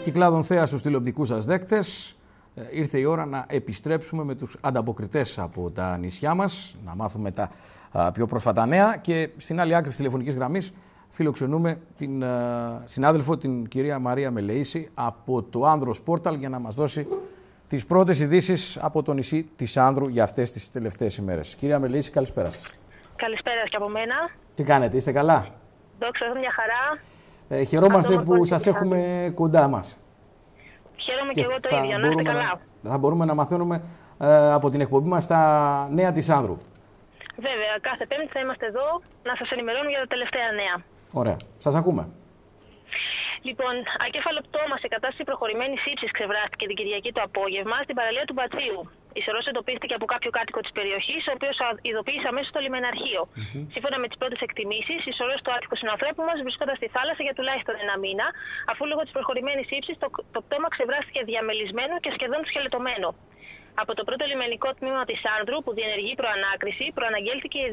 Κυκλάδων θέα στους τηλεοπτικούς σας δέκτες. Ήρθε η ώρα να επιστρέψουμε με τους ανταποκριτές από τα νησιά μας, να μάθουμε τα πιο πρόσφατα νέα και στην άλλη άκρη της τηλεφωνικής γραμμής φιλοξενούμε την συνάδελφο, την κυρία Μαρία Μελεΐση από το Άνδρος Πόρταλ για να μας δώσει τις πρώτες ειδήσεις από το νησί της Άνδρου για αυτές τις τελευταίες ημέρες. Κυρία Μελεΐση, καλησπέρα σας. Καλησπέρα και από μένα. Τι κάνετε, είστε καλά? Δόξα, μια χαρά. Χαιρόμαστε που σας έχουμε κοντά μας. Χαίρομαι και εγώ το ίδιο, να είστε καλά. Θα μπορούμε να μαθαίνουμε από την εκπομπή μας τα νέα της Άνδρου. Βέβαια, κάθε Πέμπτη θα είμαστε εδώ να σας ενημερώνουμε για τα τελευταία νέα. Ωραία. Σας ακούμε. Λοιπόν, ακέφαλο πτώμα σε κατάσταση προχωρημένης ύψης ξεβράστηκε την Κυριακή το απόγευμα στην παραλία του Μπατσίου. Η σωρός εντοπίστηκε από κάποιο κάτοικο της περιοχής, ο οποίος ειδοποίησε αμέσως το λιμεναρχείο. Σύμφωνα με τις πρώτες εκτιμήσεις, η σωρός του άτυχου συνανθρώπου μας βρισκόταν στη θάλασσα για τουλάχιστον ένα μήνα, αφού λόγω της προχωρημένης ύψης το πτώμα ξεβράστηκε διαμελισμένο και σχεδόν σκελετωμένο. Από το πρώτο λιμενικό τμήμα της Άνδρου, που διενεργεί προανάκριση, προαναγγέλθηκε η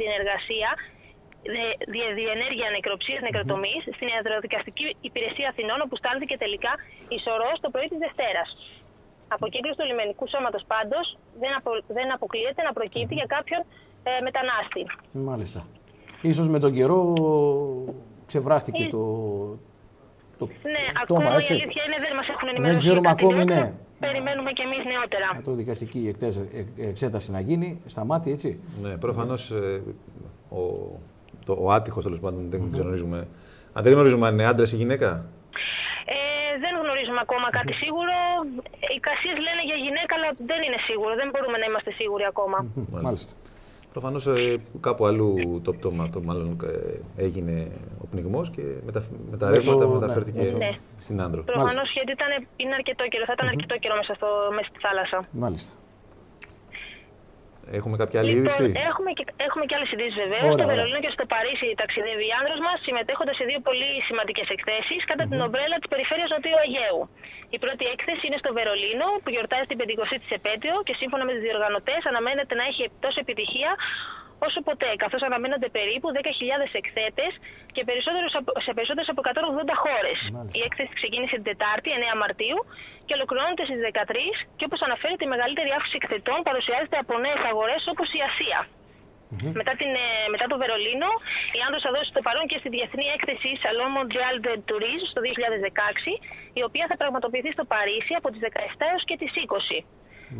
διενέργεια νεκροψίας νεκροτομής στην ιατροδικαστική υπηρεσία Αθηνών, όπου στάλθηκε τελικά η σωρός το πρωί της Δευτέρας. Αποκύκλωση του λιμενικού σώματος πάντως δεν αποκλείεται να προκύπτει για κάποιον μετανάστη. Μάλιστα. Ίσως με τον καιρό ξεβράστηκε το ναι, πτώμα, ακόμα έτσι. Η αλήθεια είναι δεν μας έχουν ενημερώσει. Δεν ξέρουμε ακόμη, ναι. Περιμένουμε και εμείς νεότερα. Ιατροδικαστική εξέταση να γίνει, σταμάτη, έτσι. Ναι, προφανώς ο άτυχος, τέλος πάντων, δεν γνωρίζουμε. Αν δεν γνωρίζουμε αν είναι άντρας ή γυναίκα. Δεν γνωρίζουμε ακόμα κάτι σίγουρο. Οι εικασίες λένε για γυναίκα, αλλά δεν είναι σίγουρο. Δεν μπορούμε να είμαστε σίγουροι ακόμα. Μάλιστα. Προφανώς κάπου αλλού το πτώμα, μάλλον έγινε ο πνιγμός και με τα ρεύματα μεταφέρθηκε στην Άνδρο. Προφανώς γιατί είναι αρκετό καιρό, θα ήταν αρκετό καιρό μέσα στη θάλασσα. Μάλιστα. Έχουμε κάποια άλλη είδηση? Έχουμε και άλλες ειδήσεις βεβαίως. Στο Βερολίνο και στο Παρίσι ταξιδεύει η Άνδρος μας, συμμετέχοντας σε δύο πολύ σημαντικές εκθέσεις κατά την ομπρέλα της περιφέρειας Νοτιού Αιγαίου. Η πρώτη έκθεση είναι στο Βερολίνο, που γιορτάζει την 50η της επέτειο και σύμφωνα με τους διοργανωτές αναμένεται να έχει τόσο επιτυχία όσο ποτέ, καθώς αναμένονται περίπου 10.000 εκθέτες και σε περισσότερες από 180 χώρες. Η έκθεση ξεκίνησε την Τετάρτη, 9 Μαρτίου, και ολοκληρώνεται στις 13 και όπως αναφέρεται η μεγαλύτερη αύξηση εκθετών παρουσιάζεται από νέες αγορές όπως η Ασία. Μετά το Βερολίνο, η Άνδρος θα δώσει το παρόν και στη διεθνή έκθεση Salon Mondial de Tourisme στο 2016, η οποία θα πραγματοποιηθεί στο Παρίσι από τις 17 έως και τις 20.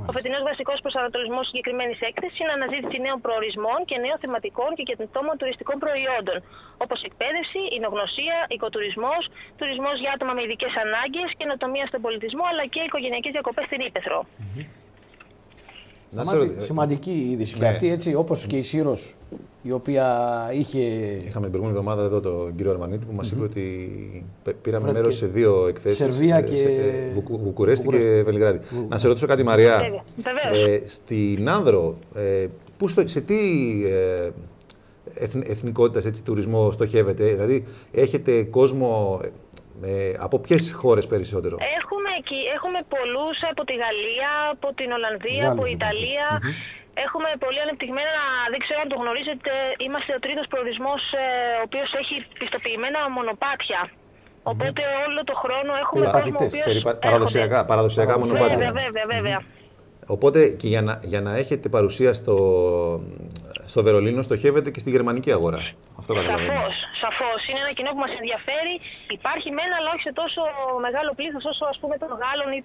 Ο φετινός βασικός προσανατολισμός συγκεκριμένης έκθεσης είναι αναζήτηση νέων προορισμών και νέων θεματικών και καινοτόμων τουριστικών προϊόντων, όπως εκπαίδευση, εινογνωσία, οικοτουρισμός, τουρισμός για άτομα με ειδικές ανάγκες, καινοτομία στον πολιτισμό, αλλά και οικογενειακές διακοπές στην Ύπαιθρο. Σημαντική είδηση και αυτή, έτσι, όπως και η Σύρος, η οποία είχε... Είχαμε την προηγούμενη εβδομάδα εδώ τον κύριο Αρμανίτη που μας είπε ότι πήραμε μέρος σε δύο εκθέσεις. Σερβία και Βουκουρέστη και Βελιγράδι. Να σε ρωτήσω κάτι, Μαρία. Στην Άνδρο, σε τι εθνικότητας, τουρισμό στοχεύετε? Δηλαδή, έχετε κόσμο από ποιες χώρες περισσότερο? Έχουμε πολλούς από τη Γαλλία, από την Ολλανδία, από την Ιταλία. Έχουμε πολύ ανεπτυγμένα, δεν ξέρω αν το γνωρίζετε, είμαστε ο τρίτος προορισμός ο οποίος έχει πιστοποιημένα μονοπάτια. Οπότε όλο το χρόνο έχουμε κόσμο ο οποίος παραδοσιακά μονοπάτια. Βέβαια. Οπότε και για να έχετε παρουσία στο Βερολίνο, στοχεύετε και στη γερμανική αγορά. Αυτό καταλαβαίνω. Σαφώς. Είναι ένα κοινό που μας ενδιαφέρει. Υπάρχει μένα, αλλά όχι σε τόσο μεγάλο πλήθος όσο ας πούμε των Γάλλων ή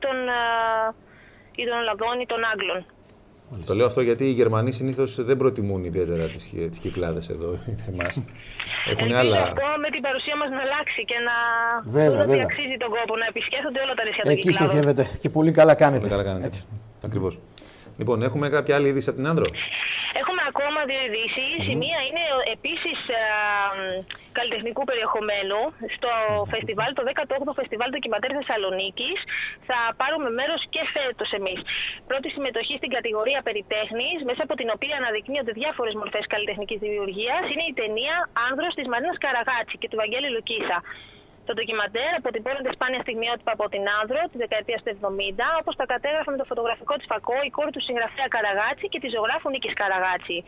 των Ολλανδών ή των Άγγλων. Το λέω αυτό γιατί οι Γερμανοί συνήθως δεν προτιμούν ιδιαίτερα τις Κυκλάδες εδώ, εμάς. Αυτό με την παρουσία μας να αλλάξει και να δουν ότι αξίζει τον κόπο, να επισκέφτονται όλα τα νησιά των Κυκλάδων. Εκεί στοχεύετε και πολύ καλά κάνετε. Έτσι. Ακριβώς. Λοιπόν, έχουμε κάποια άλλη είδηση από την Άνδρο? Έχουμε ακόμα δύο ειδήσεις. Η μία είναι επίσης καλλιτεχνικού περιεχομένου στο φεστιβάλ, το 18ο Φεστιβάλ Ντοκιματέρ Θεσσαλονίκης. Θα πάρουμε μέρος και φέτος εμείς. Πρώτη συμμετοχή στην κατηγορία περιτέχνης, μέσα από την οποία αναδεικνύονται διάφορες μορφές καλλιτεχνικής δημιουργίας, είναι η ταινία Άνδρος της Μαρίνας Καραγάτση και του Βαγγέλη Λουκίσα. Το ντοκιματέρ αποτυπώνεται σπάνια στιγμιότυπα από την Άνδρο τη δεκαετία του 70, όπως τα κατέγραφε με το φωτογραφικό της φακό η κόρη του συγγραφέα Καραγάτση και τη ζωγράφου Νίκης Καραγάτση.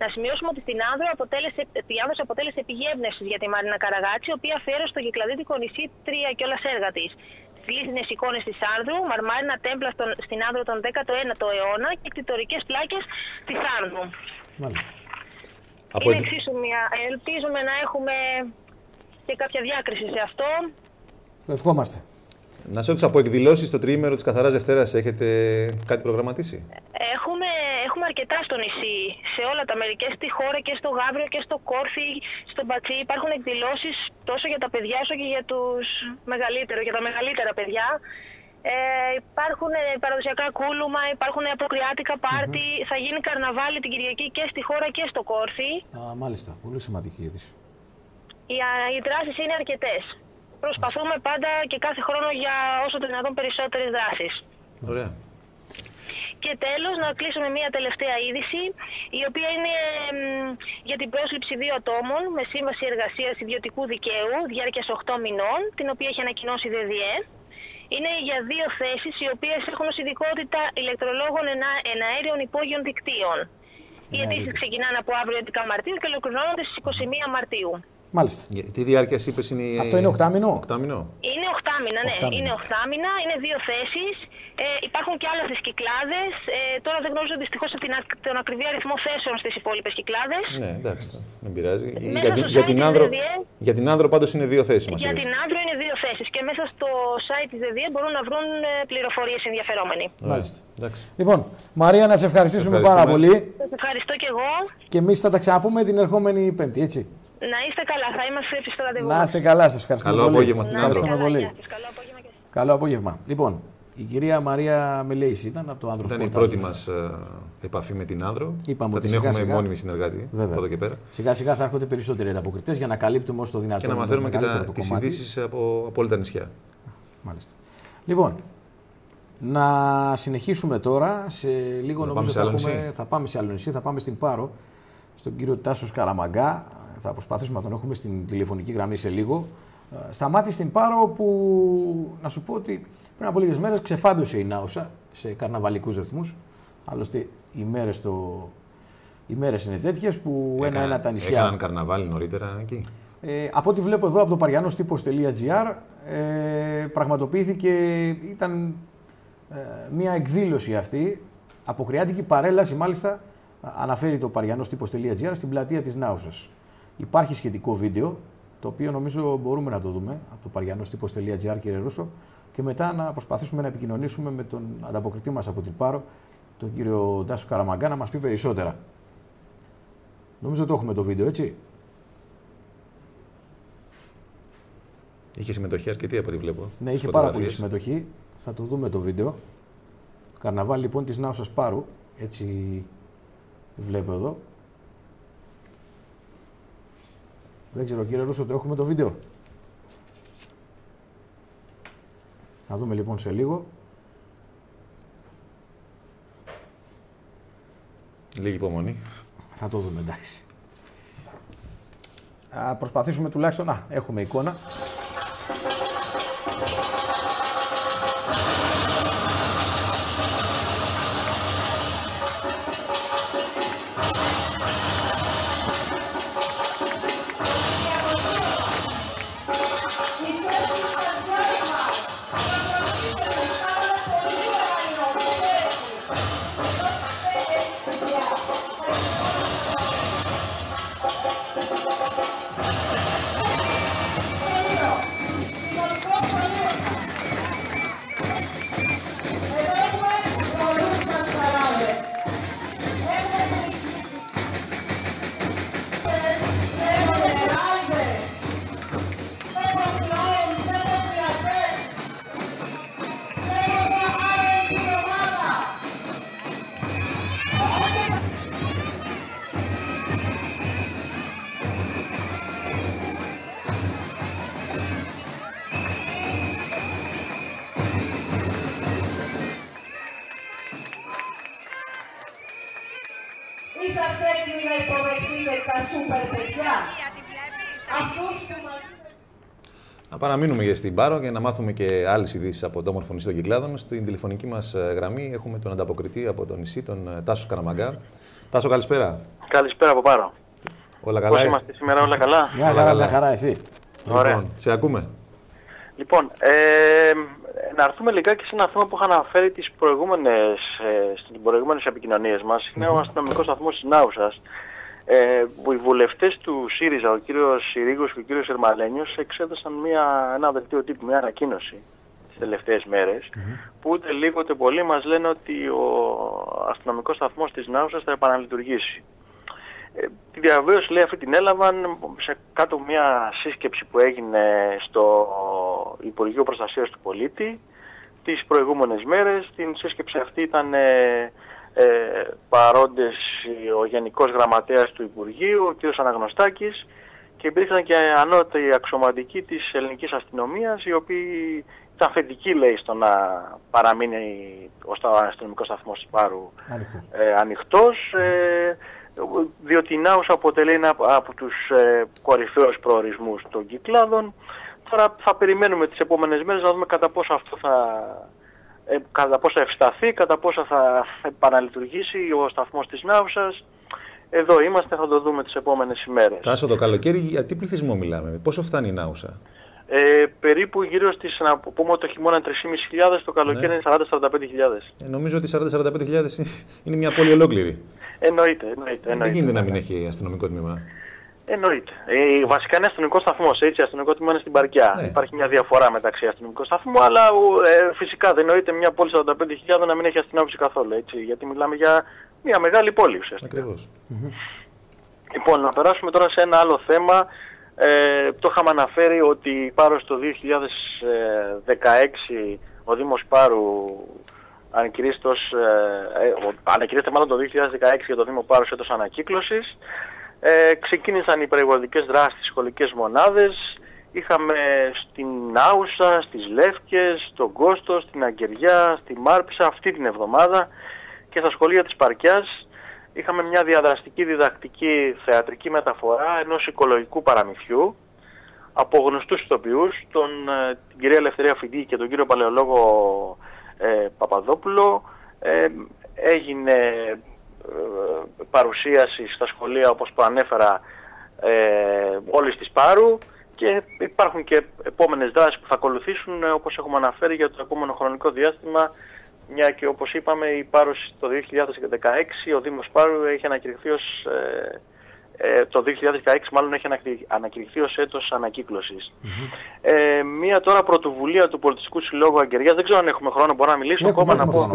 Να σημειώσουμε ότι στην Άνδρο αποτέλεσε πηγή έμπνευσης για τη Μαρίνα Καραγάτση, η οποία αφιέρωσε στο κυκλαδίτικο νησί 3 κιόλας έργα της. γλύτινες εικόνες της Άνδρου, μαρμάρινα τέμπλα στην Άνδρο τον 19ο αιώνα και κτητορικές πλάκες της Άνδρου. Είναι εξίσου ελπίζουμε να έχουμε και κάποια διάκριση σε αυτό. Το ευχόμαστε. Να σε ρωτήσω, από εκδηλώσεις στο τριήμερο της Καθαράς Δευτέρας έχετε κάτι προγραμματίσει? Έχουμε αρκετά στο νησί, σε όλα τα μέρη, και στη Χώρα και στο Γαύριο και στο Κόρθι, στον Πατσί. Υπάρχουν εκδηλώσεις τόσο για τα παιδιά όσο και για για τα μεγαλύτερα παιδιά. Υπάρχουν παραδοσιακά κούλουμα, υπάρχουν αποκριάτικα πάρτι. Θα γίνει καρναβάλι την Κυριακή και στη Χώρα και στο Κόρθι. Μάλιστα, πολύ σημαντική είδηση. Οι δράσεις είναι αρκετές. Προσπαθούμε πάντα και κάθε χρόνο για όσο το δυνατόν περισσότερες δράσεις. Ωραία. Και τέλος, να κλείσουμε μία τελευταία είδηση, η οποία είναι για την πρόσληψη 2 ατόμων με σύμβαση εργασίας ιδιωτικού δικαίου διάρκειας 8 μηνών, την οποία έχει ανακοινώσει η ΔΔΕ. Είναι για 2 θέσεις, οι οποίες έχουν ως ειδικότητα ηλεκτρολόγων εναέριων υπόγειων δικτύων. Οι αιτήσεις ξεκινάνε από αύριο 11 Μαρτίου και ολοκληρώνονται στις 21 Μαρτίου. Μάλιστα. Τι διάρκεια είπες είναι? Αυτό είναι 8μηνο. Είναι 8μήνα, ναι. Είναι 8μήνα, είναι 2 θέσεις. Υπάρχουν και άλλες στις Κυκλάδες. Τώρα δεν γνωρίζω δυστυχώς τον ακριβή αριθμό θέσεων στις υπόλοιπες Κυκλάδες. Ναι, εντάξει, δεν πειράζει. Για την Άνδρο πάντως είναι 2 θέσεις. Για την Άνδρο είναι 2 θέσεις και μέσα στο site της ΔΔΕ μπορούν να βρουν πληροφορίες ενδιαφερόμενοι. Μάλιστα. Λοιπόν, Μαρία, να σε ευχαριστήσουμε πάρα πολύ. Σας ευχαριστώ και εγώ. Και εμείς θα τα ξαναπούμε την ερχόμενη Πέμπτη, έτσι. Να είστε καλά, θα είμαστε στο ραντεβού. Να είστε καλά, σας ευχαριστούμε πολύ. Καλό απόγευμα στην Άνδρο. Καλό απόγευμα. Καλό απόγευμα. Λοιπόν, η κυρία Μαρία Μελέης ήταν από το Άνδρο. Ήταν η πρώτη μας επαφή με την Άνδρο. Είπαμε θα ότι την έχουμε σιγά, μόνιμη συνεργάτη από εδώ και πέρα. Σιγά σιγά θα έρχονται περισσότεροι ανταποκριτές για να καλύπτουμε όσο το δυνατόν. Και να μαθαίνουμε και τις ειδήσεις από όλα τα νησιά. Μάλιστα. Λοιπόν, να συνεχίσουμε τώρα. Σε λίγο νομίζω θα πάμε σε άλλο νησί, θα πάμε στην Πάρο, στον κύριο Τάσο Σκαραμαγκά. Θα προσπαθήσουμε να τον έχουμε στην τηλεφωνική γραμμή σε λίγο. Σταμάτη στην Πάρο, που να σου πω ότι πριν από λίγες μέρες ξεφάντωσε η Νάουσα σε καρναβαλικούς ρυθμούς. Άλλωστε οι μέρες είναι τέτοιες που ένα-ένα τα νησιά... Έκαναν καρναβάλι νωρίτερα εκεί. Από ό,τι βλέπω εδώ από το Parianos-Typos.gr πραγματοποιήθηκε, ήταν μια εκδήλωση αυτή, αποκριάτικη παρέλαση μάλιστα, αναφέρει το Parianos-Typos.gr, στην πλατεία της Νάουσας. Υπάρχει σχετικό βίντεο, το οποίο νομίζω μπορούμε να το δούμε από το Parianos-Typos.gr, κύριε Ρούσο, και μετά να προσπαθήσουμε να επικοινωνήσουμε με τον ανταποκριτή μας από την Πάρο, τον κύριο Τάσο Σκαραμαγκά, να μας πει περισσότερα. Νομίζω το έχουμε το βίντεο, έτσι. Είχε συμμετοχή αρκετή από ό,τι βλέπω. Ναι, είχε πάρα πολύ συμμετοχή. Θα το δούμε το βίντεο. Καρναβάλι λοιπόν της Νάουσας Πάρου, έτσι βλέπω εδώ. Δεν ξέρω, κύριε Ρούσο, το έχουμε το βίντεο. Θα δούμε λοιπόν σε λίγο. Λίγη υπομονή. Θα το δούμε, εντάξει. Προσπαθήσουμε τουλάχιστον να έχουμε εικόνα. Είσαστε έτοιμοι να υποδεχτείτε τα σούπερ παιδιά. Αυτούς που μας... Να παραμείνουμε στην Πάρο και να μάθουμε και άλλες ειδήσεις από το όμορφο νησί των Κυκλάδων. Στην τηλεφωνική μας γραμμή έχουμε τον ανταποκριτή από το νησί, τον Τάσο Σκαραμαγκά. Τάσο, καλησπέρα. Καλησπέρα από Πάρο. Όλα καλά. Πώς είμαστε σήμερα, όλα καλά? Μια χαρά, εσύ. Ωραία. Λοιπόν, σε ακούμε. Λοιπόν, Να έρθουμε λιγάκι σε ένα θέμα που είχα αναφέρει στις προηγούμενες επικοινωνίες μας. Είναι ο αστυνομικός σταθμός της Νάουσας, που οι βουλευτές του ΣΥΡΙΖΑ, ο κύριος Συρίγος και ο κύριος Ερμαλένιος, εξέδωσαν ένα δελτίο τύπου, μια ανακοίνωση τις τελευταίες μέρες, που ούτε λίγο ούτε πολύ μας λένε ότι ο αστυνομικός σταθμός της Νάουσας θα επαναλειτουργήσει. Τη διαβίωση, λέει, αυτή την έλαβαν σε κάτω μια σύσκεψη που έγινε στο Υπουργείο Προστασίας του Πολίτη τις προηγούμενες μέρες. Στην σύσκεψη αυτή ήταν παρόντες ο Γενικός Γραμματέας του Υπουργείου, ο κ. Αναγνωστάκης, και υπήρχαν και ανώτατοι αξιωματικοί της ελληνικής αστυνομίας, οι οποίοι ήταν θετικοί, λέει, στο να παραμείνει ο αστυνομικός σταθμός της Πάρου ανοιχτός. Διότι η Νάουσα αποτελεί ένα από τους κορυφαίους προορισμούς των Κυκλάδων. Τώρα θα περιμένουμε τις επόμενες μέρες να δούμε κατά πόσο αυτό κατά πόσο ευσταθεί, κατά πόσο θα επαναλειτουργήσει ο σταθμός της Νάουσας. Εδώ είμαστε, θα το δούμε τις επόμενες ημέρες. Τάσο, το καλοκαίρι για τι πληθυσμό μιλάμε, πόσο φτάνει η Νάουσα? Περίπου γύρω στις, να πούμε ότι το χειμώνα 3.500, το καλοκαίρι είναι 40-45.000. Νομίζω ότι 40-45.000 είναι μια πόλη ολόκληρη. Εννοείται. Δεν γίνεται να μην έχει αστυνομικό τμήμα. Εννοείται. Βασικά είναι αστυνομικό σταθμό. Αστυνομικό τμήμα είναι στην Παρκιά. Ναι. Υπάρχει μια διαφορά μεταξύ αστυνομικού σταθμού, αλλά φυσικά δεν εννοείται μια πόλη 45.000 να μην έχει αστυνόμευση καθόλου. Έτσι, γιατί μιλάμε για μια μεγάλη πόλη ουσιαστικά. Ακριβώς. Λοιπόν, να περάσουμε τώρα σε ένα άλλο θέμα. Το είχαμε αναφέρει ότι Πάρος το 2016 ο Δήμος Πάρου ανακηρύσσεται μάλλον το 2016 για το Δήμο Πάρους έτος ανακύκλωσης. Ξεκίνησαν οι περιβαλλοντικές δράσεις στις σχολικές μονάδες. Είχαμε στην Νάουσα, στις Λεύκες, στον Κόστο, στην Αγκεριά, στη Μάρπισσα αυτή την εβδομάδα και στα σχολεία της Παρκιάς είχαμε μια διαδραστική διδακτική θεατρική μεταφορά ενός οικολογικού παραμυθιού από γνωστούς ηθοποιούς, την κυρία Ελευθερία Φιντή και τον κύριο παλαιολόγο Παπαδόπουλο. Έγινε παρουσίαση στα σχολεία, όπως προανέφερα, όλης της Πάρου, και υπάρχουν και επόμενες δράσεις που θα ακολουθήσουν, όπως έχουμε αναφέρει, για το επόμενο χρονικό διάστημα, μια και όπως είπαμε η Πάρος το 2016 ο Δήμος Πάρου έχει ανακηρυχθεί ως το 2016 μάλλον έχει ανακηρυχθεί ως έτος ανακύκλωσης. Μία τώρα πρωτοβουλία του Πολιτιστικού Συλλόγου Αγκαιριάς, δεν ξέρω αν έχουμε χρόνο, μπορώ να μιλήσω ακόμα να πω.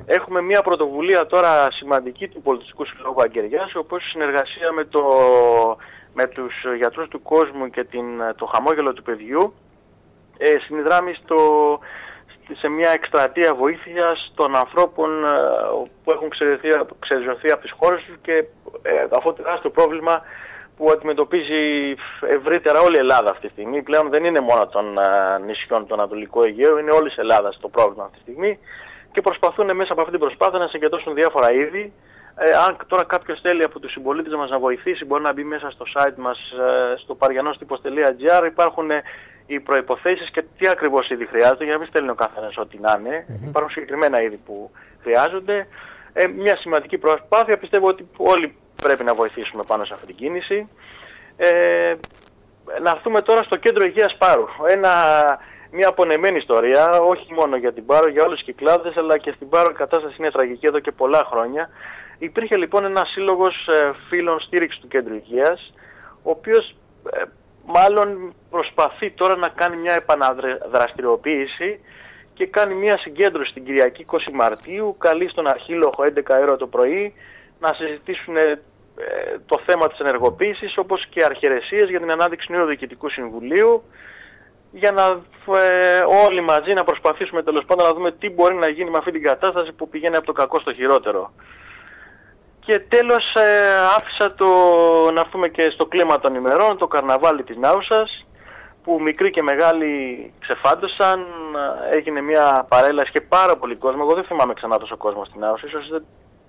Έχουμε μία πρωτοβουλία τώρα σημαντική του Πολιτιστικού Συλλόγου Αγκαιριάς, όπου σε συνεργασία με τους γιατρούς του κόσμου και το χαμόγελο του παιδιού συνδράμει σε μια εκστρατεία βοήθειας των ανθρώπων που έχουν ξεριζωθεί από τις χώρες τους και αυτό το τεράστιο πρόβλημα που αντιμετωπίζει ευρύτερα όλη η Ελλάδα αυτή τη στιγμή. Πλέον δεν είναι μόνο των νησιών του Ανατολικού Αιγαίου, είναι όλης η Ελλάδας το πρόβλημα αυτή τη στιγμή και προσπαθούν μέσα από αυτή την προσπάθεια να συγκεντρώσουν διάφορα είδη. Αν τώρα κάποιος θέλει από τους συμπολίτες μας να βοηθήσει, μπορεί να μπει μέσα στο site μας, στο parianostipos.gr. Υπάρχουν οι προϋποθέσεις και τι ακριβώς είδη χρειάζεται, για να μην στέλνει ο καθένας ό,τι να είναι. Υπάρχουν συγκεκριμένα είδη που χρειάζονται. Μια σημαντική προσπάθεια, πιστεύω ότι όλοι πρέπει να βοηθήσουμε πάνω σε αυτή την κίνηση. Να έρθουμε τώρα στο κέντρο υγείας Πάρου. Μια απονεμένη ιστορία, όχι μόνο για την Πάρο, για όλους τους Κυκλάδες, αλλά και στην Πάρο η κατάσταση είναι τραγική εδώ και πολλά χρόνια. Υπήρχε λοιπόν ένας σύλλογος φίλων στήριξης του κέντρου υγείας, ο οποίος μάλλον προσπαθεί τώρα να κάνει μια επαναδραστηριοποίηση και κάνει μια συγκέντρωση την Κυριακή 20 Μαρτίου, καλεί στον Αρχίλοχο 11 ώρα το πρωί να συζητήσουν το θέμα της ενεργοποίησης, όπως και αρχαιρεσίες για την ανάδειξη νέου Διοικητικού Συμβουλίου, για να όλοι μαζί να προσπαθήσουμε τέλος πάντων να δούμε τι μπορεί να γίνει με αυτή την κατάσταση που πηγαίνει από το κακό στο χειρότερο. Και τέλος άφησα να έρθουμε και στο κλίμα των ημερών, το καρναβάλι της Νάουσας, που μικροί και μεγάλοι ξεφάντωσαν, έγινε μια παρέλαση και πάρα πολύ κόσμο. Εγώ δεν θυμάμαι ξανά τόσο κόσμο στην Νάουσα, ίσως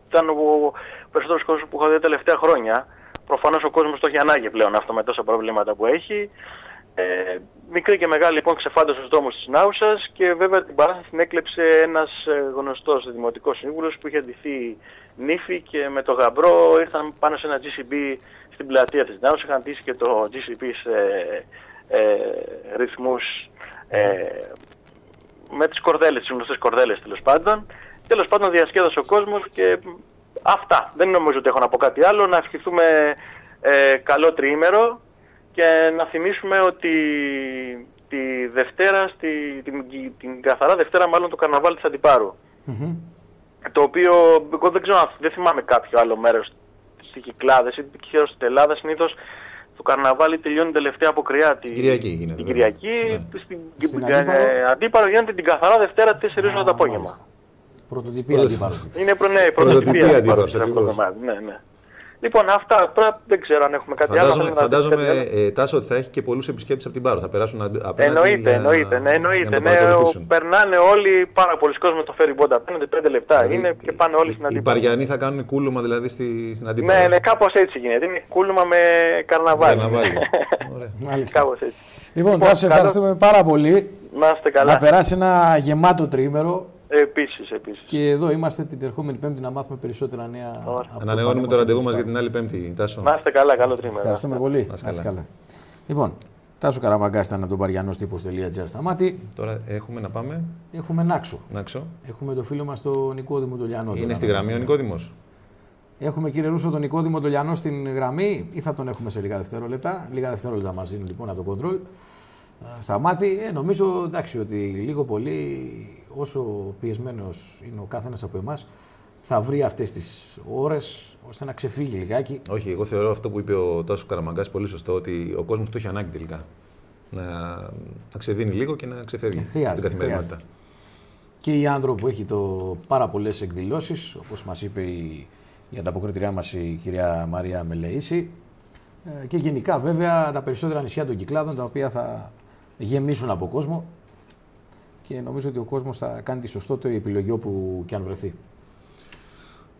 ήταν ο περισσότερος κόσμος που είχα δει τα τελευταία χρόνια. Προφανώς ο κόσμος το έχει ανάγκη πλέον αυτό με τόσα προβλήματα που έχει. Μικροί και μεγάλοι λοιπόν ξεφάντωσαν στους δρόμους της Νάουσας και βέβαια την παράσταση την έκλεψε ένας γνωστός δημοτικός σύμβουλος που είχε ντυθεί νύφη και με το γαμπρό ήρθαν πάνω σε ένα GCB στην πλατεία της Νάουσας, είχαν ντύσει και το GCB σε ρυθμούς με τις κορδέλες, τις γνωστές κορδέλες τέλος πάντων. Τέλος πάντων διασκέδασε ο κόσμος και αυτά. Δεν νομίζω ότι έχω να πω κάτι άλλο. Να ευχηθούμε καλό τριήμερο και να θυμίσουμε ότι τη Δευτέρα, την καθαρά Δευτέρα μάλλον το καρναβάλι της Αντιπάρου. Το οποίο εγώ δεν θυμάμαι κάποιο άλλο μέρος στις Κυκλάδες ή στην Ελλάδα. Συνήθως το καρναβάλι τελειώνει τελευταία αποκριά την Κυριακή. Στην Αντίπαρο γίνεται την καθαρά Δευτέρα 4 ώρες το απόγευμα. Πρωτοτυπία Αντίπαρο. Είναι πρωτοτυπία Αντίπαρο. Ναι. Λοιπόν, αυτά τώρα δεν ξέρω αν έχουμε κάτι άλλο. Φαντάζομαι, Τάσο, ότι θα έχει και πολλούς επισκέπτες από την Πάρο. Θα περάσουν απέναντι. Εννοείται. Περνάνε όλοι, πάρα πολλοί κόσμοι το φέρει μπόντα. 5 λεπτά είναι και πάνε όλοι στην Αντίπαρο. Οι Παριανοί θα κάνουν κούλουμα δηλαδή στην Αντίπαρο. Ναι, κάπως έτσι γίνεται. Είναι κούλουμα με καρναβάλι. Μάλιστα. Λοιπόν, Τάσο, ευχαριστούμε πάρα πολύ. Να είστε καλά. Να περάσει ένα γεμάτο τριήμερο. Επίσης. Και εδώ είμαστε την ερχόμενη Πέμπτη να μάθουμε περισσότερα νέα. Ανανεώνουμε το ραντεβού μας για την άλλη Πέμπτη, Τάσο. Να είστε καλά, καλό τρίμηνο. Ευχαριστούμε πολύ. Να είστε καλά. Λοιπόν, Τάσο Καραμαγκάς ήταν από τον Παριανόστυπος.gr Σταμάτη. Τώρα έχουμε να πάμε. Έχουμε Νάξο. Έχουμε το φίλο μας τον Νικόδημο τον Λιανό. Είναι στη γραμμή ο Νικόδημος. Έχουμε κύριε Ρούσο τον Νικόδημο τον Λιανό στην γραμμή ή θα τον έχουμε σε λίγα δευτερόλεπτα. Λίγα δευτερόλεπτα μας δίνει λοιπόν από το κοντρόλ. Σταμάτη, νομίζω εντάξει ότι λίγο πολύ όσο πιεσμένος είναι ο κάθενας από εμάς θα βρει αυτές τις ώρες ώστε να ξεφύγει λιγάκι. Όχι, εγώ θεωρώ αυτό που είπε ο Τάσος Καραμαγκάς πολύ σωστό, ότι ο κόσμος το έχει ανάγκη τελικά. Να ξεδίνει λίγο και να ξεφεύγει την καθημερινότητα. Και η άνθρωπο που έχει πάρα πολλές εκδηλώσεις, όπως μας είπε η ανταποκριτριά μας η κυρία Μαρία Μελεΐση, και γενικά βέβαια τα περισσότερα νησιά των Κυκλάδων τα οποία θα γεμίσουν από κόσμο και νομίζω ότι ο κόσμος θα κάνει τη σωστότερη επιλογή όπου και αν βρεθεί.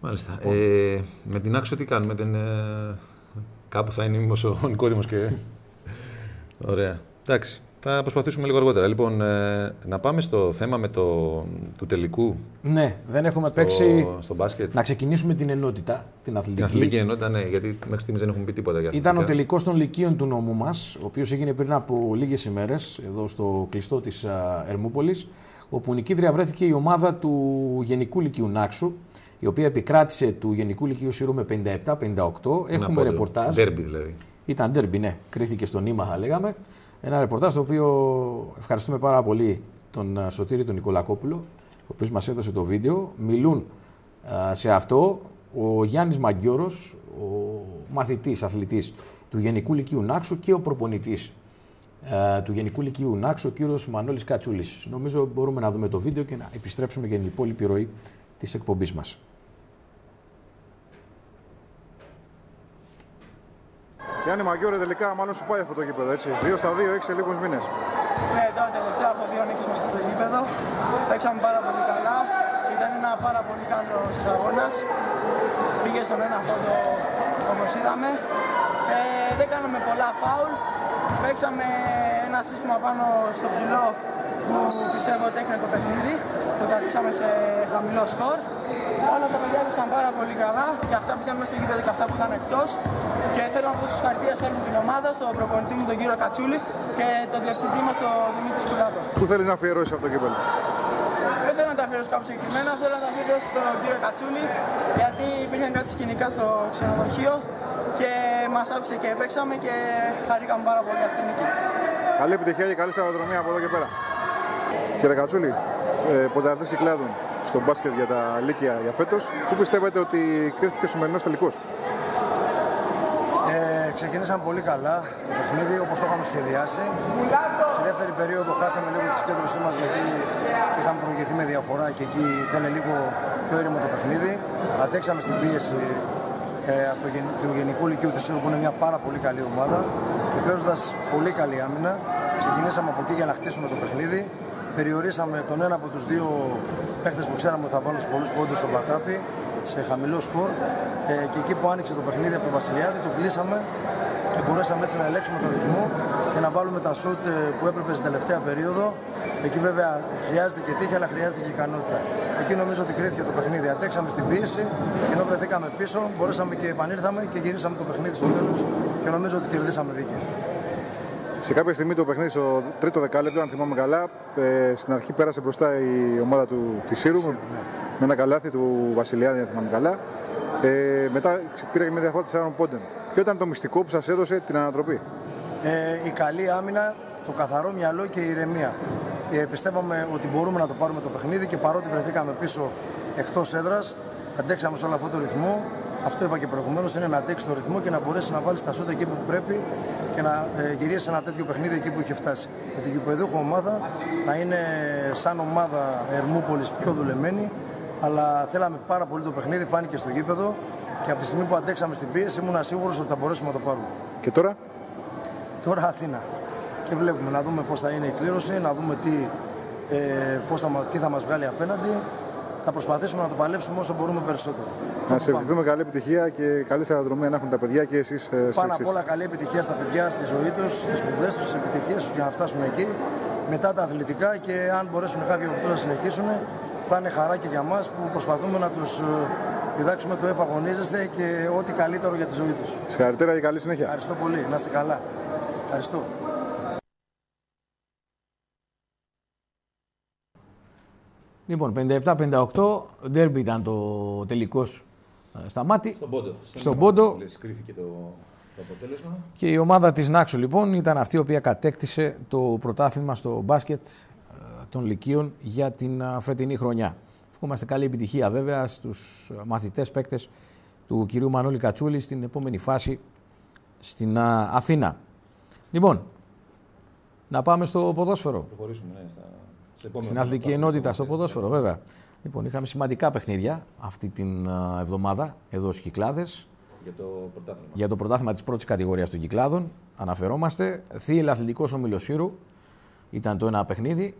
Μάλιστα. Με την Άξο τι κάνουμε, κάπου θα είναι μήπως ο Νικόδημος και... Ωραία. Εντάξει. Θα προσπαθήσουμε λίγο αργότερα. Λοιπόν, να πάμε στο θέμα του τελικού. Ναι, δεν έχουμε παίξει. Στο μπάσκετ. Να ξεκινήσουμε την ενότητα, την αθλητική. Την αθλητική ενότητα, ναι, γιατί μέχρι στιγμής δεν έχουμε πει τίποτα για αυτό. Ήταν ο τελικός των Λυκείων του νομού μας, ο οποίος έγινε πριν από λίγες ημέρες, εδώ στο κλειστό της Ερμούπολης, όπου νικήτρια βρέθηκε η ομάδα του Γενικού Λυκείου Νάξου, η οποία επικράτησε του Γενικού Λυκείου Σύρου με 57-58. Έχουμε ρεπορτάζ. Ντέρμπι δηλαδή. Ήταν ντέρμπι, ναι. Κρίθηκε στο νήμα, θα λέγαμε. Ένα ρεπορτάζ το οποίο ευχαριστούμε πάρα πολύ τον Σωτήρη τον Νικολακόπουλο, ο οποίος μας έδωσε το βίντεο. Μιλούν σε αυτό ο Γιάννης Μαγκιώρος, ο μαθητής, αθλητής του Γενικού Λυκείου Νάξου και ο προπονητής του Γενικού Λυκείου Νάξου, ο κύριος Μανώλης Κατσούλης. Νομίζω μπορούμε να δούμε το βίντεο και να επιστρέψουμε για την υπόλοιπη ροή της εκπομπής μας. Γιάννη Μαγκιώρε, τελικά μάλλον σου πάει αυτό το γήπεδο, έτσι. 2-2, έχεις σε λίγους μήνες. Ναι, τώρα τελευταία έχω 2 νίκες μέσα στο γήπεδο. Παίξαμε πάρα πολύ καλά. Ήταν ένα πάρα πολύ καλός αγώνας. Πήγε στον ένα πόντο όπως είδαμε. Δεν κάναμε πολλά φάουλ. Παίξαμε ένα σύστημα πάνω στο ψηλό που πιστεύω ότι έκανε το παιχνίδι. Το κρατήσαμε σε χαμηλό σκορ. Όλα τα παιδιά έπαιξαν πάρα πολύ καλά και αυτά που ήταν μέσα στο γήπεδο και αυτά που ήταν εκτός. Και θέλω να δώσω συγχαρητήρια σε όλη την ομάδα, στον προπονητή μου τον κύριο Κατσούλη και τον διευθυντή μας τον Δημήτρη Σκουλάτο. Πού θέλεις να αφιερώσεις αυτό το κύπελλο? Δεν θέλω να τα αφιερώσω κάπου συγκεκριμένα, θέλω να τα αφιερώσω στον κύριο Κατσούλη γιατί υπήρχαν κάτι σκηνικά στο ξενοδοχείο και μας άφησε και παίξαμε και χαρήκαμε πάρα πολύ αυτή την νίκη. Καλή επιτυχία και καλή σταυροδρομία από εδώ και πέρα. Κύριε Κατσούλη, ποδαρκτές Κυκλάδων στο μπάσκετ για τα Λύκεια για φέτος, πού πιστεύετε ότι κρίθηκε ο σημερινός τελικός? Ξεκινήσαμε πολύ καλά το παιχνίδι όπως το είχαμε σχεδιάσει. Στη δεύτερη περίοδο χάσαμε λίγο τη συγκέντρωσή μας γιατί είχαμε προηγηθεί με διαφορά και εκεί θέλει λίγο πιο ήρεμο το παιχνίδι. Αντέξαμε στην πίεση του Γενικού Λυκείου της Σύρου που είναι μια πάρα πολύ καλή ομάδα και παίζοντας πολύ καλή άμυνα ξεκινήσαμε από εκεί για να χτίσουμε το παιχνίδι. Περιορίσαμε τον ένα από τους δύο παίχτες που ξέραμε ότι θα βάλουν σε πολλούς πόντους στον Πατάπη σε χαμηλό σκορ και εκεί που άνοιξε το παιχνίδι από τον Βασιλιάδη το κλείσαμε και μπορέσαμε έτσι να ελέγξουμε τον ρυθμό και να βάλουμε τα σουτ που έπρεπε στην τελευταία περίοδο. Εκεί βέβαια χρειάζεται και τύχη αλλά χρειάζεται και ικανότητα. Εκεί νομίζω ότι κρίθηκε το παιχνίδι. Αντέξαμε στην πίεση και ενώ βρεθήκαμε πίσω μπορέσαμε και επανήλθαμε και γυρίσαμε το παιχνίδι στο τέλος και νομίζω ότι κερδίσαμε δίκαια. Σε κάποια στιγμή το παιχνίδι, στο τρίτο δεκάλεπτο, αν θυμάμαι καλά, στην αρχή πέρασε μπροστά η ομάδα της Σύρου με ένα καλάθι του Βασιλιάδη, αν θυμάμαι καλά. Μετά πήρε και μια διαφορά 4 πόντων. Ποιο ήταν το μυστικό που σας έδωσε την ανατροπή? Η καλή άμυνα, το καθαρό μυαλό και η ηρεμία. Πιστεύαμε ότι μπορούμε να το πάρουμε το παιχνίδι και παρότι βρεθήκαμε πίσω εκτός έδρας, αντέξαμε σε όλο αυτό το ρυθμό. Αυτό είπα και προηγουμένως, είναι να αντέξει το ρυθμό και να μπορέσει να βάλει τα σούτα εκεί που πρέπει και να γυρίσει ένα τέτοιο παιχνίδι εκεί που είχε φτάσει. Με την γηπεδούχο ομάδα να είναι σαν ομάδα Ερμούπολης πιο δουλεμένη, αλλά θέλαμε πάρα πολύ το παιχνίδι, φάνηκε στο γήπεδο και από τη στιγμή που αντέξαμε στην πίεση ήμουν σίγουρος ότι θα μπορέσουμε να το πάρουμε. Και τώρα? Τώρα Αθήνα. Και βλέπουμε να δούμε πώς θα είναι η κλήρωση, να δούμε τι θα μας βγάλει απέναντι. Θα προσπαθήσουμε να το παλέψουμε όσο μπορούμε περισσότερο. Να σε ευχηθούμε καλή επιτυχία και καλή σταδιοδρομία να έχουν τα παιδιά και εσείς. Πάνω απ' όλα καλή επιτυχία στα παιδιά, στη ζωή τους, στις σπουδές τους, στις επιτυχίες τους για να φτάσουν εκεί. Μετά τα αθλητικά και αν μπορέσουν κάποιοι από αυτούς να συνεχίσουν, θα είναι χαρά και για μας που προσπαθούμε να τους διδάξουμε το εφαγωνίζεστε και ό,τι καλύτερο για τη ζωή τους. Συγχαρητήρια και καλή συνέχεια. Ευχαριστώ πολύ. Να είστε καλά. Ευχαριστώ. Λοιπόν, 57-58, ντέρμπι ήταν το τελικός στα μάτι. Στον Πόντο. Κρίθηκε το αποτέλεσμα. Και η ομάδα της Νάξο λοιπόν ήταν αυτή η οποία κατέκτησε το πρωτάθλημα στο μπάσκετ των Λυκείων για την φετινή χρονιά. Ευχόμαστε καλή επιτυχία βέβαια στους μαθητές παίκτες του κυρίου Μανώλη Κατσούλη στην επόμενη φάση στην Αθήνα. Λοιπόν, να πάμε στο ποδόσφαιρο. Προχωρήσουμε, στην αθλητική ενότητα, στο ποδόσφαιρο, βέβαια. Λοιπόν, είχαμε σημαντικά παιχνίδια αυτή την εβδομάδα εδώ στους Κυκλάδες. Για το πρωτάθλημα της πρώτης κατηγορίας των Κυκλάδων αναφερόμαστε. Θύελλα Αθλητικός Όμιλος Σύρου ήταν το ένα παιχνίδι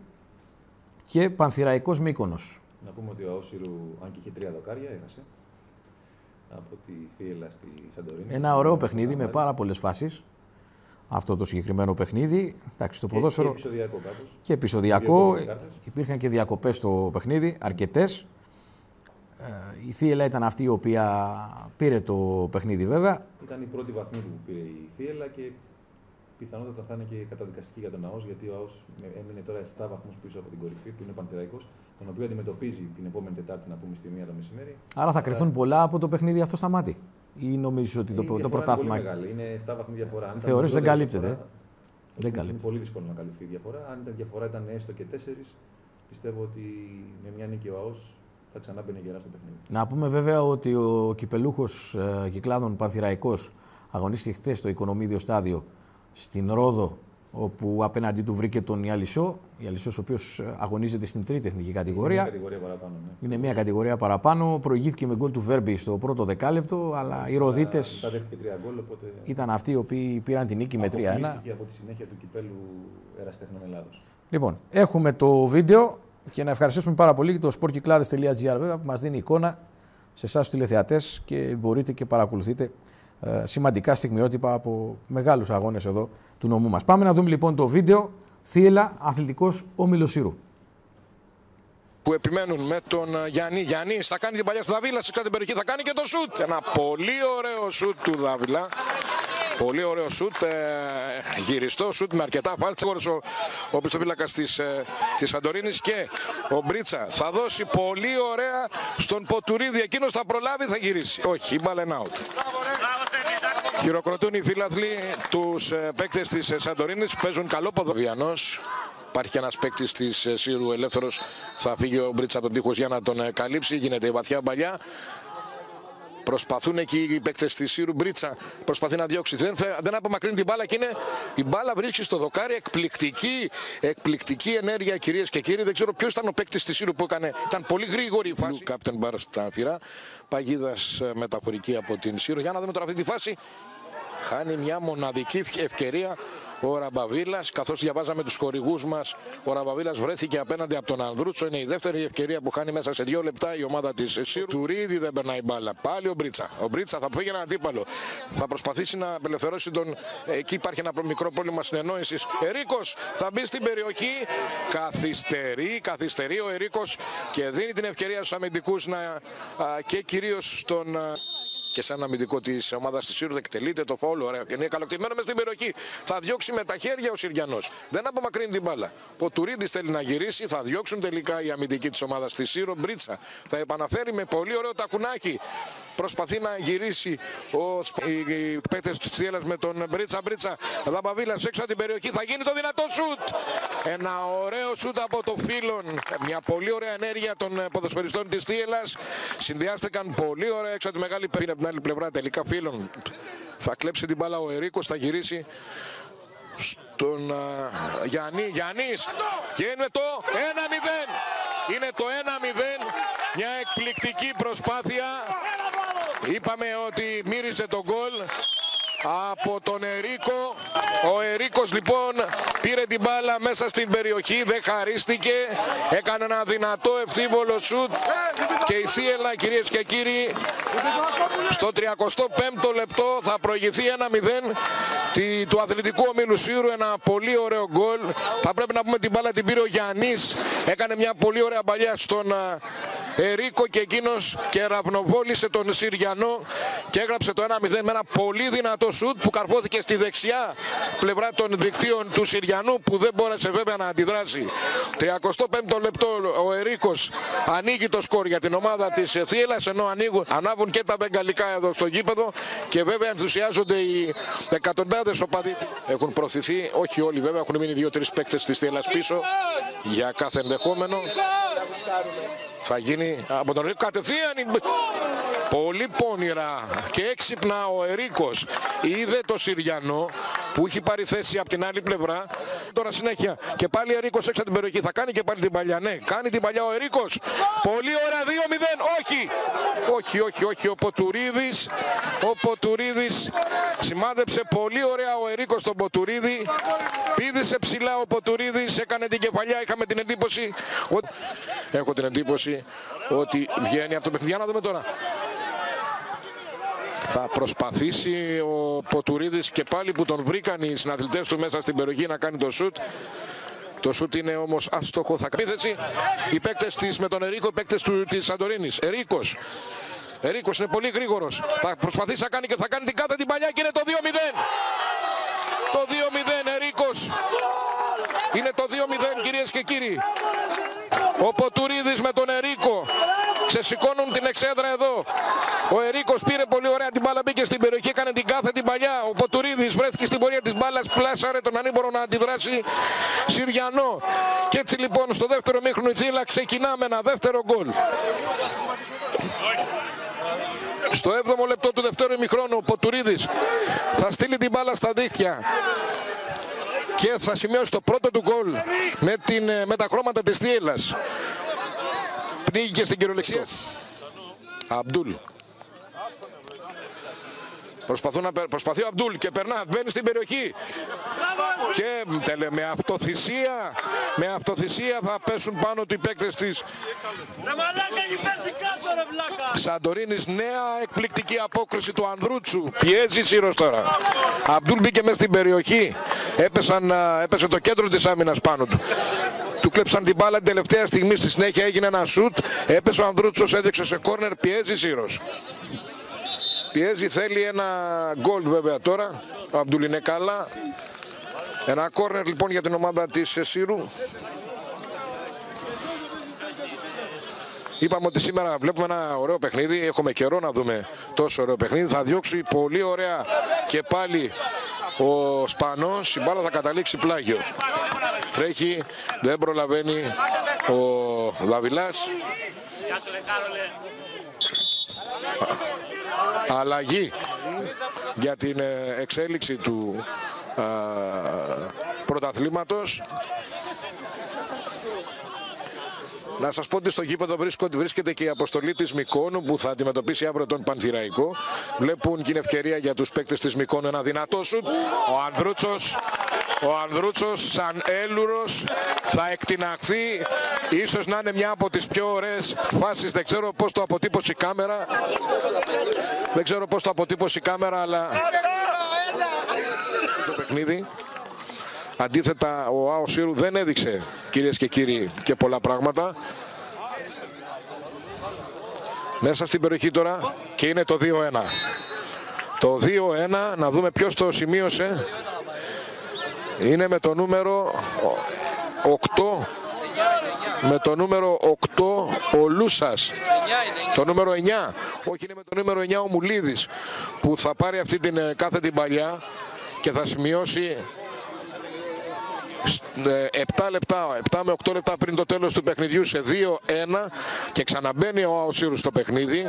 και Πανθηραϊκός Μύκονος. Να πούμε ότι ο ΑΟΣ Σύρου, αν και είχε 3 δοκάρια, έχασε από τη Θύελλα στη Σαντορίνη. Ένα ωραίο παιχνίδι με πάρα πολλές φάσεις. Αυτό το συγκεκριμένο παιχνίδι. Εντάξει, στο ποδόσφαιρο. Και επεισοδιακό κάπως. Και επεισοδιακό. Υπήρχαν και διακοπές στο παιχνίδι, αρκετές. Η Θύελλα ήταν αυτή η οποία πήρε το παιχνίδι, βέβαια. Ήταν η πρώτη βαθμή που πήρε η Θύελλα και πιθανότατα θα είναι και καταδικαστική για τον ΑΟΣ, γιατί ο ΑΟΣ έμεινε τώρα 7 βαθμούς πίσω από την κορυφή, που είναι Πανθηραϊκός, τον οποίο αντιμετωπίζει την επόμενη Τετάρτη, να πούμε, στη 1 το μεσημέρι. Άρα θα κρυθούν πολλά από το παιχνίδι αυτό στα μάτι. Ή νομίζεις ότι το πρωτάθλημα. Είναι πολύ μεγάλη, είναι 7 βαθμοί διαφορά. Θεωρείς δεν καλύπτεται. Είναι πολύ δύσκολο να καλυφθεί η διαφορά. Αν η διαφορά ήταν έστω και 4, πιστεύω ότι με μια νίκη ο ΑΟΣ θα ξανά μπαίνει γερά στο παιχνίδι. Να πούμε βέβαια ότι ο κυπελούχος Κυκλάδων Πανθηραϊκός αγωνίστηκε χθες στο οικονομίδιο στάδιο στην Ρόδο, όπου απέναντί του βρήκε τον Ιαλισσό. Ιαλισσός, ο οποίος αγωνίζεται στην τρίτη εθνική κατηγορία. Είναι μια κατηγορία παραπάνω. Ναι. Είναι μια κατηγορία παραπάνω. Προηγήθηκε με γκολ του Βέρμπι στο πρώτο δεκάλεπτο, αλλά οι Ροδίτες ήταν αυτοί οι οποίοι πήραν την νίκη με 3-1. Αποκλείστηκε από τη συνέχεια του κυπέλου Εραστέχνων Ελλάδος. Λοιπόν, έχουμε το βίντεο και να ευχαριστήσουμε πάρα πολύ το sportkyklades.gr βέβαια που μας δίνει εικόνα σε εσάς τους τηλεθεατές και μπορείτε και παρακολουθείτε σημαντικά στιγμιότυπα από μεγάλους αγώνες εδώ του νομού μας. Πάμε να δούμε λοιπόν το βίντεο. Θύελλα Αθλητικός Όμιλος Σύρου. Που επιμένουν με τον Γιάννη. Γιάννης θα κάνει την παλιά στο Δαβίλα, σε κάθε περιοχή θα κάνει και το σουτ. Ένα πολύ ωραίο σουτ του Δαβίλα. Πολύ ωραίο σουτ, γυριστό σουτ με αρκετά φάλτσες. Ο πιστοφύλακας της Σαντορίνης και ο Μπρίτσα θα δώσει πολύ ωραία στον Ποτουρίδη. Εκείνος θα προλάβει, θα γυρίσει. Όχι, η μπάλα είναι out. Χειροκροτούν οι φίλαθλοι τους παίκτες της Σαντορίνης. Παίζουν καλό ποδοβιανός. Υπάρχει και ένας παίκτης της Σύρου ελεύθερος. Θα φύγει ο Μπρίτσα από τον τείχος για να τον καλύψει. Γίνεται η βαθιά μπαλιά. Προσπαθούν εκεί οι παίκτες της Σύρου. Μπρίτσα προσπαθεί να διώξει. Δεν απομακρύνει την μπάλα και είναι, η μπάλα βρίσκει στο δοκάρι. Εκπληκτική ενέργεια, κυρίες και κύριοι. Δεν ξέρω ποιος ήταν ο παίκτης της Σύρου που έκανε. Ήταν πολύ γρήγορη η φάση. Κάπτεν Μπαρ στα φυρά. Παγίδας μεταφορική από την Σύρου. Για να δούμε τώρα αυτή τη φάση. Χάνει μια μοναδική ευκαιρία ο Ραμπαβίλας, καθώς διαβάζαμε τους χορηγούς μας. Ο Ραμπαβίλας βρέθηκε απέναντι από τον Ανδρούτσο. Είναι η δεύτερη ευκαιρία που χάνει μέσα σε 2 λεπτά η ομάδα της Σύρου. Τουρίδη δεν περνάει μπάλα. Πάλι ο Μπρίτσα. Ο Μπρίτσα θα πήγε έναν αντίπαλο. Θα προσπαθήσει να απελευθερώσει τον. Εκεί υπάρχει ένα μικρό πρόβλημα συνεννόησης. Ερίκος θα μπει στην περιοχή. Καθυστερεί ο Ερίκος και δίνει την ευκαιρία στους αμυντικούς και κυρίως στον. και σε ένα αμυντικό της ομάδας της Σύρου. Εκτελείται το φάουλ. Ωραία. Και είναι καλοκτημένο μες στην περιοχή. Θα διώξει με τα χέρια ο Συριανός. Δεν απομακρύνει την μπάλα. Ο Τουρίδης θέλει να γυρίσει. Θα διώξουν τελικά η αμυντική της ομάδας της Σύρου. Μπρίτσα θα επαναφέρει με πολύ ωραίο τακουνάκι. Προσπαθεί να γυρίσει οι παίκτες της Θίελας με τον Μπρίτσα. Μπρίτσα. Λαμπαβίλας έξω από την περιοχή. Θα γίνει το δυνατό σουτ. Ένα ωραίο σουτ από το Φίλον. Μια πολύ ωραία ενέργεια των ποδοσφαιριστών της Θίελας. Συνδυάστηκαν πολύ ωραία έξω από τη μεγάλη περιοχή. Από την άλλη πλευρά τελικά Φίλον. Θα κλέψει την μπάλα ο Ερίκος. Θα γυρίσει στον Γιάννη. Γιάννης. Και είναι το 1-0. Είναι το 1-0. Μια εκπληκτική προσπάθεια. Είπαμε ότι μύρισε τον γκολ από τον Ερίκο. Ο Ερίκος λοιπόν πήρε την μπάλα μέσα στην περιοχή, δεν χαρίστηκε, έκανε ένα δυνατό ευθύβολο σουτ και η Θίελα, κυρίες και κύριοι, στο 35ο λεπτό θα προηγηθεί 1-0 του αθλητικού ομίλου Σύρου. Ένα πολύ ωραίο γκολ. Θα πρέπει να πούμε την μπάλα την πήρε ο Γιάννης, έκανε μια πολύ ωραία παλιά στον Ερίκο και εκείνος κεραυνοβόλησε τον Συριανό και έγραψε το 1-0 με ένα πολύ δυνατό σουτ που καρφώθηκε στη δεξιά πλευρά των δικτύων του Συριανού, που δεν μπόρεσε βέβαια να αντιδράσει. 35ο λεπτό ο Ερίκος ανοίγει το σκορ για την ομάδα της Θίελας, ενώ ανάβουν και τα μπεγγαλικά εδώ στο γήπεδο και βέβαια ενθουσιάζονται οι εκατοντάδες οπαδοί. Έχουν προωθηθεί, όχι όλοι βέβαια, έχουν μείνει 2-3 παίκτες της Θίελας πίσω για κάθε ενδεχόμενο. Θα γίνει από τον Ερίκο κατευθείαν. Πολύ πόνιρα και έξυπνα ο Ερίκος είδε το Συριανό που έχει πάρει θέση από την άλλη πλευρά. Τώρα συνέχεια και πάλι ο Ερίκος έξω από την περιοχή. Θα κάνει και πάλι την παλιά. Ναι, κάνει την παλιά ο Ερίκος. Πολύ ωραία, 2-0. Όχι. Ο Ποτουρίδης σημάδεψε πολύ ωραία ο Ερίκος τον Ποτουρίδη. Πήδησε ψηλά ο Ποτουρίδης, έκανε την κεφαλιά. Έχω την εντύπωση ότι βγαίνει από το παιχνίδι. Να δούμε τώρα. Θα προσπαθήσει ο Ποτουρίδης και πάλι που τον βρήκαν οι συναθλητές του μέσα στην περιοχή να κάνει το σουτ. Το σουτ είναι όμως άστοχο. Θα επίθεση οι παίκτες της με τον Ερίκο, οι παίκτες της Σαντορίνης. Ερίκος είναι πολύ γρήγορος. Θα προσπαθήσει να κάνει και θα κάνει την κάθε την παλιά και είναι το 2-0. Το 2-0 Ερίκος. Είναι το 2-0 κυρίες και κύριοι. Ο Ποτουρίδης με τον Ερίκο ξεσηκώνουν την εξέδρα εδώ. Ο Ερίκος πήρε πολύ ωραία την μπάλα, μπήκε στην περιοχή, έκανε την κάθε την παλιά. Ο Ποτουρίδης βρέθηκε στην πορεία της μπάλας, πλάσαρε τον ανήμπορο να αντιδράσει Συριανό. Και έτσι λοιπόν στο δεύτερο μήχρονο η Θίελα ξεκινά με ένα δεύτερο γκολ. Στο 7ο λεπτό του δεύτερου ημιχρόνου ο Ποτουρίδης θα στείλει την μπάλα στα δίχτυα και θα σημειώσει το πρώτο του γκολ με τα χρώματα της Θίελας. Πνίγηκε στην κυριολεξία. Αμπτούλ. Προσπαθεί ο Αμπτούλ και περνά, μπαίνει στην περιοχή. Και με αυτοθυσία θα πέσουν πάνω του οι παίκτες της Σαντορίνης. Νέα εκπληκτική απόκριση του Ανδρούτσου. Πιέζει Σύρος τώρα. Αμπτούλ μπήκε μέσα στην περιοχή. Έπεσε το κέντρο της άμυνας πάνω του. Του κλέψαν την μπάλα την τελευταία στιγμή, στη συνέχεια έγινε ένα σουτ. Έπεσε ο Ανδρούτσος, έδειξε σε κόρνερ, πιέζει Σύρος. Πιέζει, θέλει ένα γκολ βέβαια τώρα. Ο Αμπτούλ είναι καλά. Ένα κόρνερ λοιπόν για την ομάδα της Σύρου. Είπαμε ότι σήμερα βλέπουμε ένα ωραίο παιχνίδι. Έχουμε καιρό να δούμε τόσο ωραίο παιχνίδι. Θα διώξει πολύ ωραία και πάλι ο Σπανός. Η μπάλα θα καταλήξει πλάγιο. Τρέχει, δεν προλαβαίνει ο Δαβιλάς. Αλλαγή για την εξέλιξη του πρωταθλήματος. Να σας πω ότι στο γήπεδο βρίσκεται και η αποστολή της Μυκόνου που θα αντιμετωπίσει αύριο τον Πανθηραϊκό. Βλέπουν και είναι ευκαιρία για τους παίκτες της Μυκόνου ένα δυνατό σουτ. Ο Ανδρούτσος σαν έλουρος θα εκτιναχθεί. Ίσως να είναι μια από τις πιο ωραίες φάσεις. Δεν ξέρω πώς το αποτύπωσε η κάμερα. Αλλά το παιχνίδι. Αντίθετα ο ΑΟ Σύρου δεν έδειξε, κυρίες και κύριοι, και πολλά πράγματα. μέσα στην περιοχή τώρα και είναι το 2-1. Το 2-1, να δούμε ποιος το σημείωσε. Είναι με το νούμερο 8. Με το νούμερο 8 ο Λούσας. Το νούμερο 9. Όχι, είναι με το νούμερο 9 ο Μουλίδης, που θα πάρει αυτή την κάθετη παλιά και θα σημειώσει 7 λεπτά, 7 με 8 λεπτά πριν το τέλος του παιχνιδιού σε 2-1 και ξαναμπαίνει ο Αοσύρου στο παιχνίδι,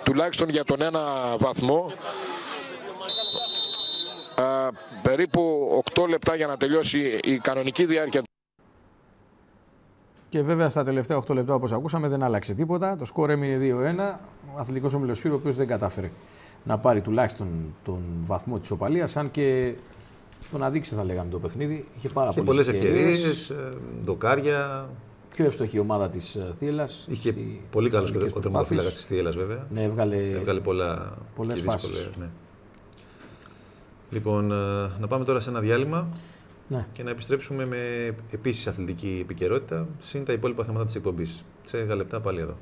τουλάχιστον για τον ένα βαθμό. Περίπου 8 λεπτά για να τελειώσει η κανονική διάρκεια. Και βέβαια στα τελευταία 8 λεπτά, όπως ακούσαμε, δεν άλλαξε τίποτα. Το σκορ έμεινε 2-1. Ο Αθλητικός Όμιλος Σύρου, ο οποίος δεν κατάφερε να πάρει τουλάχιστον τον βαθμό της οπαλίας, αν και τον αδείξε, θα λέγαμε, το παιχνίδι. Είχε πολλές ευκαιρίες, ντοκάρια. Πιο ευστοχή ομάδα της Θίελας. Είχε πολύ καλός ο τερματοφύλακας της Θίελας, βέβαια. Ναι, έβγαλε πολλές φάσεις. Ναι. Λοιπόν, να πάμε τώρα σε ένα διάλειμμα. Ναι. Και να επιστρέψουμε με επίσης αθλητική επικαιρότητα, συν τα υπόλοιπα θέματα της εκπομπής. Σε 10 λεπτά πάλι εδώ.